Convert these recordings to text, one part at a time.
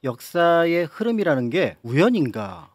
역사의 흐름이라는 게 우연인가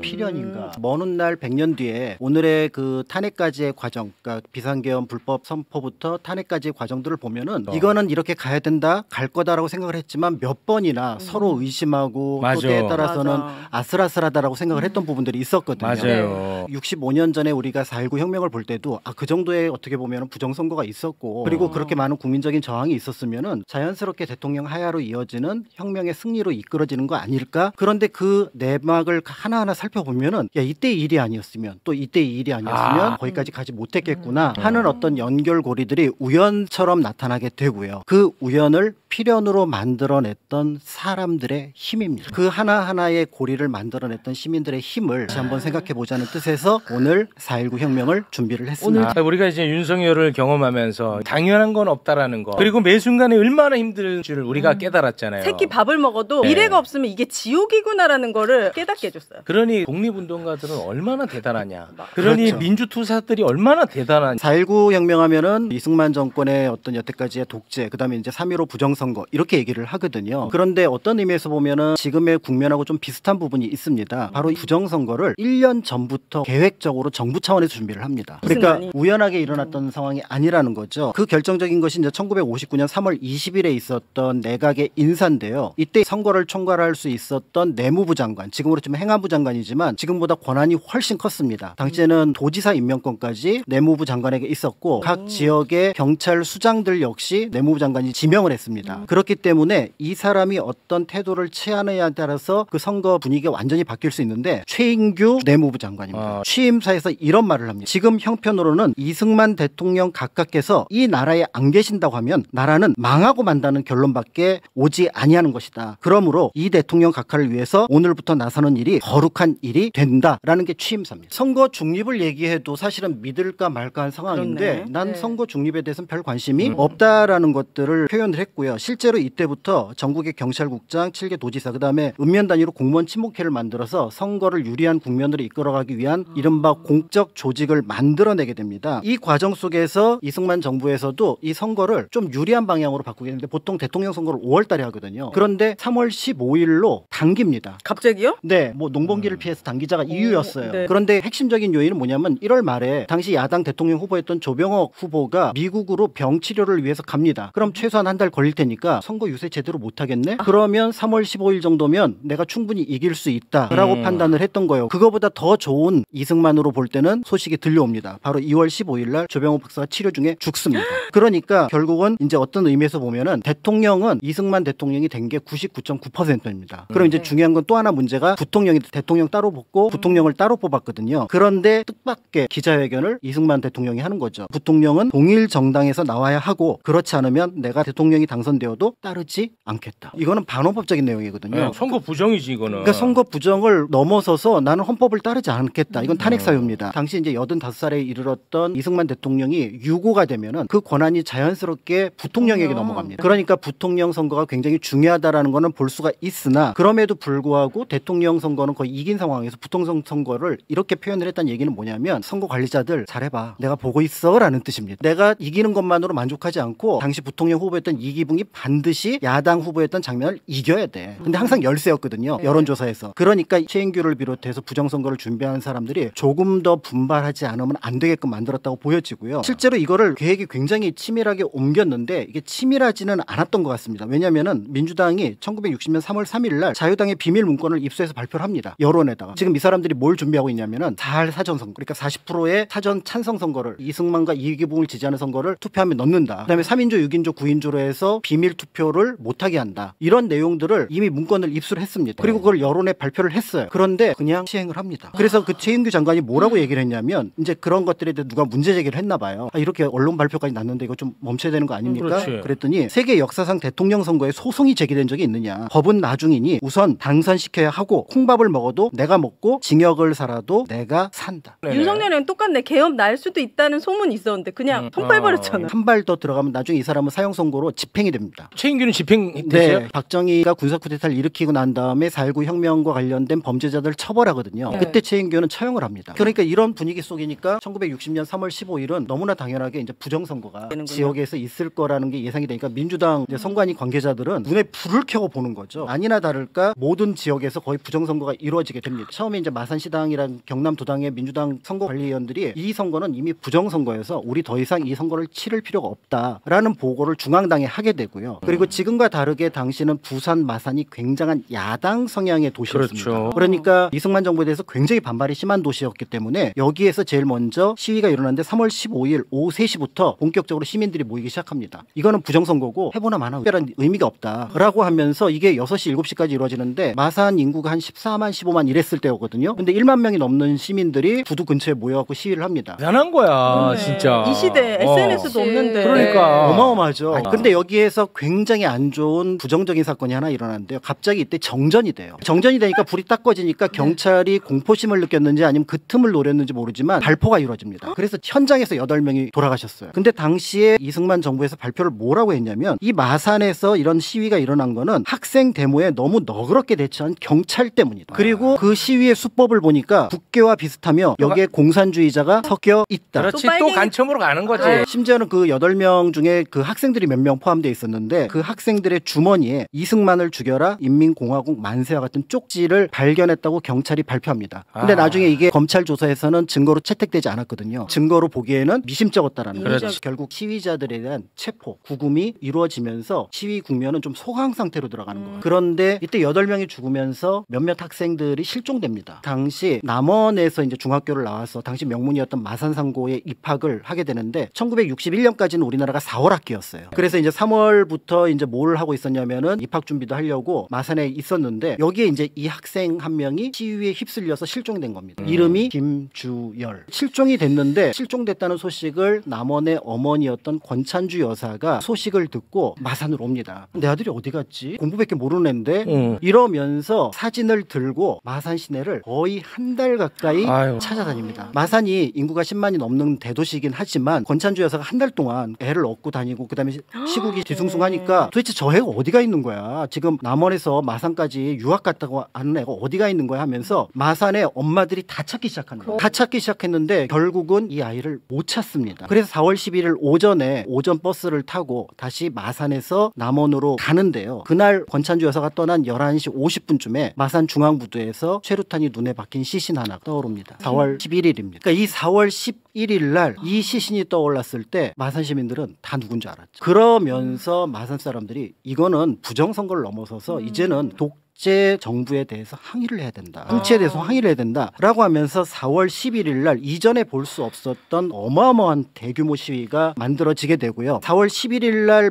필연인가. 먼 훗날 100년 뒤에 오늘의 그 탄핵까지의 과정, 그러니까 비상계엄 불법 선포부터 탄핵까지의 과정들을 보면은 이거는 이렇게 가야 된다, 갈 거다라고 생각을 했지만 몇 번이나 서로 의심하고 또 때에 따라서는 아슬아슬하다라고 생각을 했던 부분들이 있었거든요. 맞아요. 65년 전에 우리가 4.19 혁명을 볼 때도 그 정도의 어떻게 보면 부정선거가 있었고 그리고 그렇게 많은 국민적인 저항이 있었으면은 자연스럽게 대통령 하야로 이어지는 혁명의 승리로 이끌어지는 거 아닐까? 그런데 그 내막을 하나하나 살펴보면은 야 이때의 일이 아니었으면 또 이때의 일이 아니었으면 거기까지 가지 못했겠구나 하는 어떤 연결고리들이 우연처럼 나타나게 되고요. 그 우연을 필연으로 만들어냈던 사람들의 힘입니다. 그 하나하나의 고리를 만들어냈던 시민들의 힘을 다시 한번 생각해보자는 뜻에서 오늘 4.19 혁명을 준비를 했습니다. 오늘 우리가 이제 윤석열을 경험하면서 당연한 건 없다라는 거, 그리고 매 순간에 얼마나 힘들 줄 우리가 깨달았잖아요. 새끼 밥을 먹어도 미래가 없으면 이게 지옥이구나라는 거를 깨닫게 해줬어요. 그러니 독립운동가들은 얼마나 대단하냐, 그러니 그렇죠. 민주투사들이 얼마나 대단하냐. 4.19 혁명하면은 이승만 정권의 어떤 여태까지의 독재, 그다음에 이제 3.15 부정선거 이렇게 얘기를 하거든요. 그런데 어떤 의미에서 보면은 지금의 국면하고 좀 비슷한 부분이 있습니다. 바로 이 부정선거를 1년 전부터 계획적으로 정부 차원에서 준비를 합니다. 그러니까 우연하게 일어났던 상황이 아니라는 거죠. 그 결정적인 것이 이제 1959년 3월 20일에 있었던 내각의 인사인데요. 이때 선거를 총괄할 수 있었던 내무부 장관, 지금으로 치면 행안부 장관이지만 지금보다 권한이 훨씬 컸습니다. 당시에는 도지사 임명권까지 내무부 장관에게 있었고 각 지역의 경찰 수장들 역시 내무부 장관이 지명을 했습니다. 그렇기 때문에 이 사람이 어떤 태도를 취하느냐에 따라서 그 선거 분위기가 완전히 바뀔 수 있는데 최인규 내무부 장관입니다. 취임사에서 이런 말을 합니다. 지금 형편으로는 이승만 대통령 각각께서 이 나라에 안 계신다고 하면 나라는 망하고 만다는 결론밖에 오지 아니하는 것이다. 그러므로 이 대통령 각하를 위해서 오늘부터 나서는 일이 거룩한 일이 된다라는 게 취임사입니다. 선거 중립을 얘기해도 사실은 믿을까 말까 한 상황인데 난 선거 중립에 대해서는 별 관심이 없다라는 것들을 표현을 했고요. 실제로 이때부터 전국의 경찰국장, 7개 도지사, 그다음에 읍면 단위로 공무원 친목회를 만들어서 선거를 유리한 국면으로 이끌어가기 위한 이른바 공적 조직을 만들어내게 됩니다. 이 과정 속에서 이승만 정부에서도 이 선거를 좀 유리한 방향으로 바꾸게 되는데 보통 대통령 선거를 5월 달에 하거든요. 그런데 3월 15일로 당깁니다. 갑자기요? 네, 뭐 농번기를 피해서 당기자가 이유였어요. 그런데 핵심적인 요인은 뭐냐면 1월 말에 당시 야당 대통령 후보였던 조병옥 후보가 미국으로 병 치료를 위해서 갑니다. 그럼 최소한 한 달 걸릴 테니까 선거 유세 제대로 못 하겠네? 그러면 3월 15일 정도면 내가 충분히 이길 수 있다라고 판단을 했던 거예요. 그거보다 더 좋은 이승만으로 볼 때는 소식이 들려옵니다. 바로 2월 15일 날 조병옥 박사가 치료 중에 죽습니다. 그러니까 결국은 이제 어떤 의미에서 보면은 대통령은 이승만 대통령이 된 게 99.9%입니다. 그럼 이제 중요한 건 또 하나 문제가 부통령이 대통령 따로 뽑고 부통령을 따로 뽑았거든요. 그런데 뜻밖의 기자회견을 이승만 대통령이 하는 거죠. 부통령은 동일 정당에서 나와야 하고 그렇지 않으면 내가 대통령이 당선되어도 따르지 않겠다. 이거는 반헌법적인 내용이거든요. 선거 부정이지 이거는. 그러니까 선거 부정을 넘어서서 나는 헌법을 따르지 않겠다. 이건 탄핵 사유입니다. 당시 이제 85살에 이르렀던 이승만 대통령이 유고가 되면은 그 권한이 자연스럽게 부통령에게 넘어갑니다. 그러니까 부통령 선거가 굉장히 중요하다라는 거는 볼 수가 있으나 그럼에도 불구하고 대통령 선거는 거의 이긴 상황에서 부통령 선거를 이렇게 표현을 했다는 얘기는 뭐냐면 선거 관리자들 잘해봐. 내가 보고 있어 라는 뜻입니다. 내가 이기는 것만으로 만족하지 않고 당시 부통령 후보였던 이기붕이 반드시 야당 후보였던 장면을 이겨야 돼. 근데 항상 열세였거든요. 여론조사에서. 그러니까 최인규를 비롯해서 부정선거를 준비하는 사람들이 조금 더 분발하지 않으면 안 되게끔 만들었다고 보여지고요. 실제로 이거를 계획이 굉장히 치밀하게 옮겼는데 이게 치밀하지는 않았던 것 같습니다. 왜냐하면은 민주당이 1960년 3월 3일 날 자유당의 비밀 문건을 입수해서 발표를 합니다. 여론에다가. 지금 이 사람들이 뭘 준비하고 있냐면은 4할 사전선거. 그러니까 40%의 사전 찬성 선거를 이승만과 이기붕을 지지하는 선거를 투표하면 넣는다. 그다음에 3인조, 6인조, 9인조로 해서 비밀 투표를 못하게 한다. 이런 내용들을 이미 문건을 입수를 했습니다. 그리고 그걸 여론에 발표를 했어요. 그런데 그냥 시행을 합니다. 그래서 그 최인규 장관이 뭐라고 얘기를 했냐면 이제 그런 것들에 대해 누가 문제 제기를 했나 봐요. 이렇게 언론 발표까지 났는데 이거 좀 멈춰야 되는 거 아닙니까? 그랬더니 세계 역사상 대통령 선거에 소송이 제기된 적이 있느냐. 법은 나중이니 우선 우선 당선시켜야 하고 콩밥을 먹어도 내가 먹고 징역을 살아도 내가 산다. 윤석열이랑 똑같네. 계엄 날 수도 있다는 소문이 있었는데 그냥 통발버렸잖아. 한 발 더 들어가면 나중에 이 사람은 사형 선고로 집행이 됩니다. 최인규는 집행되세요? 네, 박정희가 군사 쿠데타를 일으키고 난 다음에 4.19 혁명과 관련된 범죄자들을 처벌하거든요. 네. 그때 최인규는 처형을 합니다. 그러니까 이런 분위기 속이니까 1960년 3월 15일은 너무나 당연하게 이제 부정선거가 되는군요. 지역에서 있을 거라는 게 예상이 되니까 민주당 이제 선관위 관계자들은 눈에 불을 켜고 보는 거죠. 아니나 다를까 모든 지역에서 거의 부정선거가 이루어지게 됩니다. 처음에 이제 마산시당이랑 경남도당의 민주당 선거관리위원들이 이 선거는 이미 부정선거여서 우리 더 이상 이 선거를 치를 필요가 없다라는 보고를 중앙당에 하게 되고요. 그리고 지금과 다르게 당시는 부산, 마산이 굉장한 야당 성향의 도시였습니다. 그렇죠. 그러니까 이승만 정부에 대해서 굉장히 반발이 심한 도시였기 때문에 여기에서 제일 먼저 시위가 일어났는데 3월 15일 오후 3시부터 본격적으로 시민들이 모이기 시작합니다. 이거는 부정선거고 해보나 마나 특별한 의미가 없다라고 하면서 이게 6시, 7시까지 이루어지는데 마산 인구가 한 14만, 15만 이랬을 때거든요. 근데 1만 명이 넘는 시민들이 부두 근처에 모여갖고 시위를 합니다. 대단한 거야, 네. 진짜. 이 시대 SNS도 없는데. 그러니까. 어마어마하죠. 아니, 근데 여기에서 굉장히 안 좋은 부정적인 사건이 하나 일어났는데요. 갑자기 이때 정전이 돼요. 정전이 되니까 불이 딱 꺼지니까 경찰이 공포심을 느꼈는지 아니면 그 틈을 노렸는지 모르지만 발포가 이루어집니다. 그래서 현장에서 8명이 돌아가셨어요. 근데 당시에 이승만 정부에서 발표를 뭐라고 했냐면 이 마산에서 이런 시위가 일어난 거는 학생 데모에 너무 너그럽게 대처한 경찰 때문이다. 그리고 그 시위의 수법을 보니까 국계와 비슷하며 여기에 공산주의자가 섞여 있다. 그렇지, 또 또 빨갱이- 간첩으로 가는 거지. 심지어는 그 8명 중에 그 학생들이 몇 명 포함되어 있었는데 그 학생들의 주머니에 이승만을 죽여라 인민공화국 만세와 같은 쪽지를 발견했다고 경찰이 발표합니다. 근데 나중에 이게 검찰 조사에서는 증거로 채택되지 않았거든요. 증거로 보기에는 미심쩍었다라는 거죠. 그렇지. 결국 시위자들에 대한 체포, 구금이 이루어지면서 시위 국면은 좀 소강 상태로 들어가는 거예요. 그런데 이때 8명이 죽으면서 몇몇 학생들이 실종됩니다. 당시 남원에서 이제 중학교를 나와서 당시 명문이었던 마산상고에 입학을 하게 되는데 1961년까지는 우리나라가 4월 학기였어요. 그래서 이제 3월부터 이제 뭘 하고 있었냐면은 입학 준비도 하려고 마산에 있었는데 여기에 이제 이 학생 한 명이 시위에 휩쓸려서 실종된 겁니다. 이름이 김주열. 실종이 됐는데 실종됐다는 소식을 남원의 어머니였던 권찬주 여사가 소식을 듣고 마산으로 옵니다. 내 아들이 어디 갔지? 공부밖에 모르는 애인데 이러면서 사진을 들고 마산 시내를 거의 한 달 가까이 아유. 찾아다닙니다. 마산이 인구가 10만이 넘는 대도시이긴 하지만 권찬주 여사가 한 달 동안 애를 얻고 다니고 그다음에 시국이 뒤숭숭하니까 도대체 저 애가 어디가 있는 거야? 지금 남원에서 마산까지 유학 갔다고 하는 애가 어디가 있는 거야 하면서 마산의 엄마들이 다 찾기 시작하는 거예요. 다 찾기 시작했는데 결국은 이 아이를 못 찾습니다. 그래서 4월 11일 오전에 오전 버스를 타고 다시 마산에서 남원으로 가는데요. 그날 권찬주 여사가 떠난 11시 50분쯤에 마산 중앙부두에서 최루탄이 눈에 박힌 시신 하나 떠오릅니다. 4월 11일입니다. 그러니까 이 4월 11일 날 이 시신이 떠올랐을 때 마산 시민들은 다 누군지 알았죠. 그러면서 마산 사람들이 이거는 부정선거를 넘어서서 이제는 독재 정부에 대해서 항의를 해야 된다. 통치에 대해서 항의를 해야 된다라고 하면서 4월 11일 날 이전에 볼 수 없었던 어마어마한 대규모 시위가 만들어지게 되고요. 4월 11일 날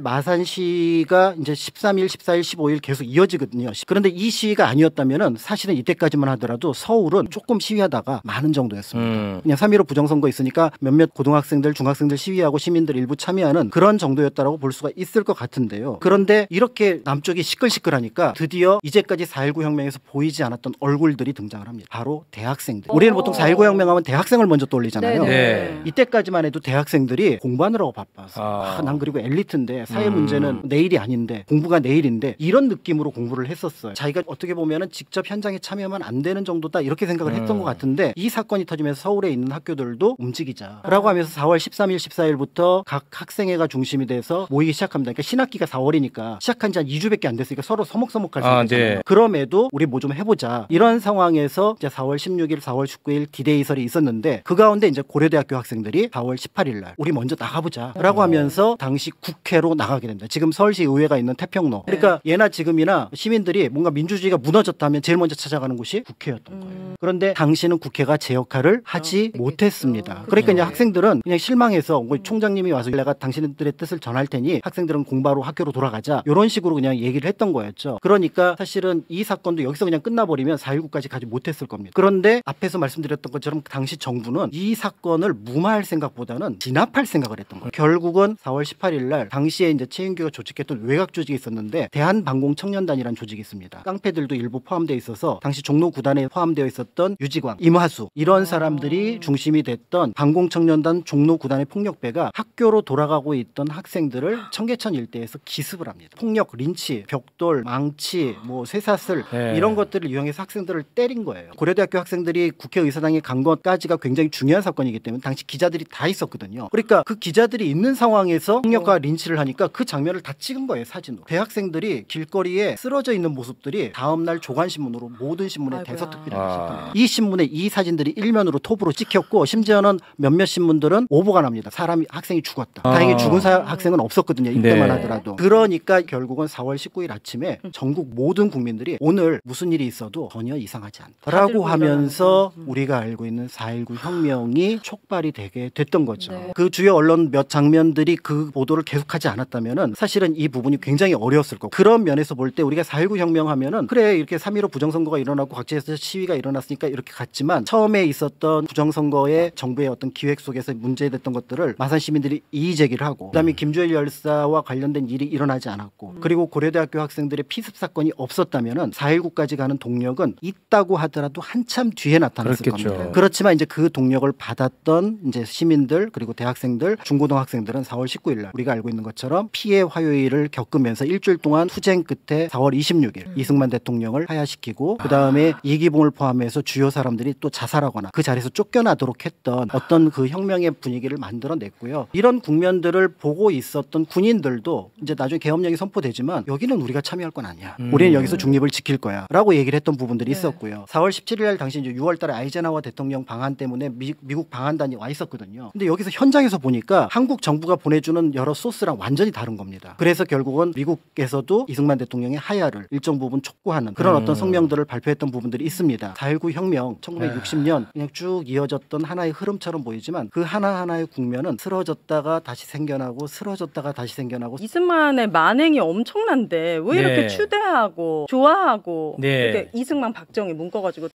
마산시가 이제 13일, 14일, 15일 계속 이어지거든요. 그런데 이 시위가 아니었다면은 사실은 이때까지만 하더라도 서울은 조금 시위하다가 많은 정도였습니다. 그냥 3.15 부정선거 있으니까 몇몇 고등학생들, 중학생들 시위하고 시민들 일부 참여하는 그런 정도였다라고 볼 수가 있을 것 같은데요. 그런데 이렇게 남쪽이 시끌시끌하니까 드디어 이제까지 4.19 혁명에서 보이지 않았던 얼굴들이 등장을 합니다. 바로 대학생들. 우리는 보통 4.19 혁명하면 대학생을 먼저 떠올리잖아요. 네. 이때까지만 해도 대학생들이 공부하느라고 바빠서 난 그리고 엘리트인데 사회 문제는 내일이 아닌데 공부가 내일인데 이런 느낌으로 공부를 했었어요. 자기가 어떻게 보면은 직접 현장에 참여하면 안 되는 정도다 이렇게 생각을 했던 것 같은데 이 사건이 터지면서 서울에 있는 학교들도 움직이자라고 하면서 4월 13일, 14일부터 각 학생회가 중심이 돼서 모이기 시작합니다. 그러니까 신학기가 4월이니까 시작한 지 한 2주밖에 안 됐으니까 서로 서먹서먹할 수 있잖아요. 네. 그럼에도 우리 뭐 좀 해보자 이런 상황에서 이제 4월 16일, 4월 19일 디데이설이 있었는데 그 가운데 이제 고려대학교 학생들이 4월 18일 날 우리 먼저 나가보자라고 하면서 당시 국회로 나가게 됩니다. 지금 서울시 의회가 있는 태평로. 그러니까 예나 지금이나 시민들이 뭔가 민주주의가 무너졌다면 제일 먼저 찾아가는 곳이 국회였던 거예요. 그런데 당시는 국회가 제 역할을 하지 못했습니다. 그러니까 이제 학생들은 그냥 실망해서 뭐 총장님이 와서 내가 당신들의 뜻을 전할 테니 학생들은 공부하러 학교로 돌아가자 이런 식으로 그냥 얘기를 했던 거였죠. 그러니까 사실은 이 사건도 여기서 그냥 끝나버리면 4.19까지 가지 못했을 겁니다. 그런데 앞에서 말씀드렸던 것처럼 당시 정부는 이 사건을 무마할 생각보다는 진압할 생각을 했던 거예요. 결국은 4월 18일 날 당시에 이제 최인규가 조직했던 외곽 조직이 있었는데 대한방공청년단이라는 조직이 있습니다. 깡패들도 일부 포함되어 있어서 당시 종로 구단에 포함되어 있었던 유지광, 임화수 이런 사람들이 중심이 됐던 방공청년단 종로 구단의 폭력배가 학교로 돌아가고 있던 학생들을 청계천 일대에서 기습을 합니다. 폭력, 린치, 벽돌, 망치, 뭐 쇠사슬 이런 것들을 이용해서 학생들을 때린 거예요. 고려대학교 학생들이 국회의사당에 간 것까지가 굉장히 중요한 사건이기 때문에 당시 기자들이 다 있었거든요. 그러니까 그 기자들이 있는 상황에서 폭력과 린치를 하니까 그 장면을 다 찍은 거예요, 사진으로. 대학생들이 길거리에 쓰러져 있는 모습들이 다음날 조간신문으로 모든 신문에 대서특필을 했었거든요. 이 신문에 이 사진들이 일면으로 톱으로 찍혔고 심지어는 몇몇 신문들은 오보가 납니다. 학생이 죽었다. 다행히 죽은 학생은 없었거든요. 이때만 하더라도. 그러니까 결국은 4월 19일 아침에 전국 모든 국민들이 오늘 무슨 일이 있어도 전혀 이상하지 않다라고 하면서 우리가 알고 있는 4.19 혁명이 촉발이 되게 됐던 거죠. 그 주요 언론 몇 장면들이 그 보도를 계속하지 않았다면은 사실은 이 부분이 굉장히 어려웠을 거고 그런 면에서 볼 때 우리가 4.19 혁명 하면은 그래 이렇게 3.15 부정선거가 일어나고 각지에서 시위가 일어났으니까 이렇게 갔지만 처음에 있었던 부정선거의 정부의 어떤 기획 속에서 문제됐던 것들을 마산 시민들이 이의 제기를 하고 그다음에 김주열 열사와 관련된 일이 일어나지 않았고 그리고 고려대학교 학생들의 피습 사건이 없었다면은 4.19까지 가는 동력은 있다고 하더라도 한참 뒤에 나타났을 그렇겠죠. 겁니다. 그렇지만 이제 그 동력을 받았던 이제 시민들 그리고 대학생들, 중고등학생들은 4월 19일 날 우리가 알고 있는 것처럼 피해 화요일을 겪으면서 일주일 동안 투쟁 끝에 4월 26일 이승만 대통령을 하야시키고 그다음에 이기봉을 포함해서 주요 사람들이 또 자살하거나 그 자리에서 쫓겨나도록 했던 어떤 그 혁명의 분위기를 만들어냈고요. 이런 국면들을 보고 있었던 군인들도 이제 나중에 계엄령이 선포되지만 여기는 우리가 참여할 건 아니야. 우리는 여기서 중립을 지킬 거야. 라고 얘기를 했던 부분들이 있었고요. 4월 17일 날 당시 이제 6월 달에 아이젠하워 대통령 방한 때문에 미국 방한단이 와 있었거든요. 근데 여기서 현장에서 보니까 한국 정부가 보내주는 여러 소스랑 완전히 다른 겁니다. 그래서 결국은 미국에서도 이승만 대통령의 하야를 일정 부분 촉구하는 그런 어떤 성명들을 발표했던 부분들이 있습니다. 4.19 혁명 1960년 그냥 쭉 이어졌던 하나의 흐름처럼 보이지만 그 하나하나의 국면은 쓰러졌다가 다시 생겨나고 쓰러졌다가 다시 생겨나고 이승만의 만행이 엄청난데 왜 이렇게 추대하고 좋아하고 이렇게 이승만 박정희 묶어가지고